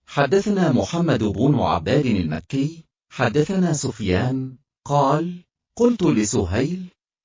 حدثنا محمد بن عباد المكي حدثنا سفيان قال: قلت لسهيل: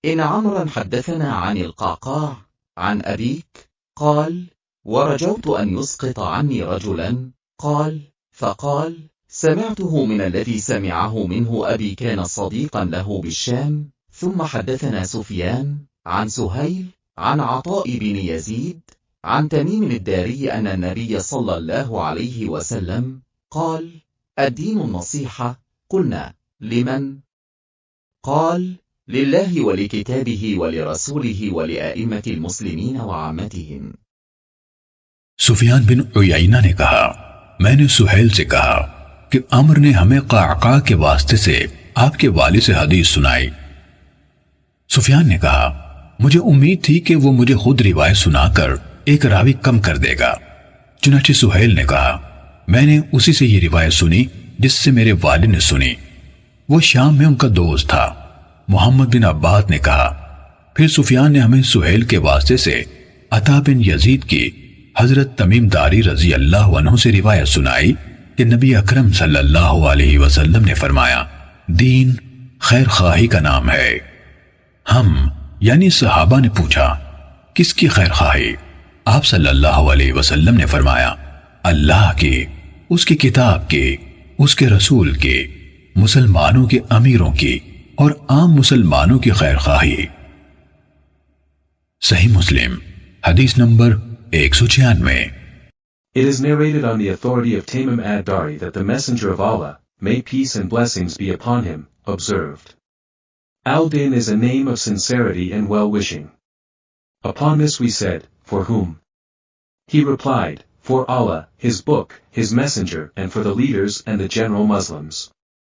إن عمرا حدثنا عن القعقاع عن أبيك؟ قال: ورجوت أن يسقط عني رجلا. قال: فقال: سمعته من الذي سمعه منه أبي كان صديقا له بالشام. ثم حدثنا سفيان عن سهيل عن عطاء بن يزيد عن تميم الداري أن النبي صلى الله عليه وسلم قال: الدين النصيحة. قلنا: لمن؟ قال: لله ولكتابه ولرسوله ولأئمة المسلمين وعامتهم. सुफियान बिन उयैना ने कहा, मैंने सुहेल से कहा कि अम्र ने हमें क़अक़ा के वास्ते से आपके वालिद से हदीस सुनाई। सुफियान ने कहा, मुझे उम्मीद थी कि वो मुझे खुद रिवायत सुनाकर एक रावी कम कर देगा। चुनाचे सुहेल ने कहा, मैंने उसी से ये रिवायत सुनी जिससे मेरे वालिद ने सुनी। वो शाम में उनका दोस्त था। मोहम्मद बिन अब्बास ने कहा, फिर सुफियान ने हमें सुहेल के वास्ते से अता बिन यजीद की हजरत तमीम दारी रजी अल्लाह अन्हु से रिवायत सुनाई कि नबी अकरम सल्लल्लाहु अलैहि वसल्लम ने फरमाया, दीन खैर खाही का नाम है। हम यानी सहाबा ने पूछा, किसकी खैर खाही? आप सल्लल्लाहु अलैहि वसल्लम ने फरमाया, अल्लाह की, उसकी किताब की, उसके रसूल की, मुसलमानों के अमीरों की और आम मुसलमानों की खैर खाही। सही मुस्लिम हदीस number 196। It is narrated on the authority of Tamim ad-Dari that the Messenger of Allah, may peace and blessings be upon him, observed, Al-Din is a name of sincerity and well-wishing. Upon this we said, for whom? He replied, for Allah, His book, His messenger and for the leaders and the general Muslims.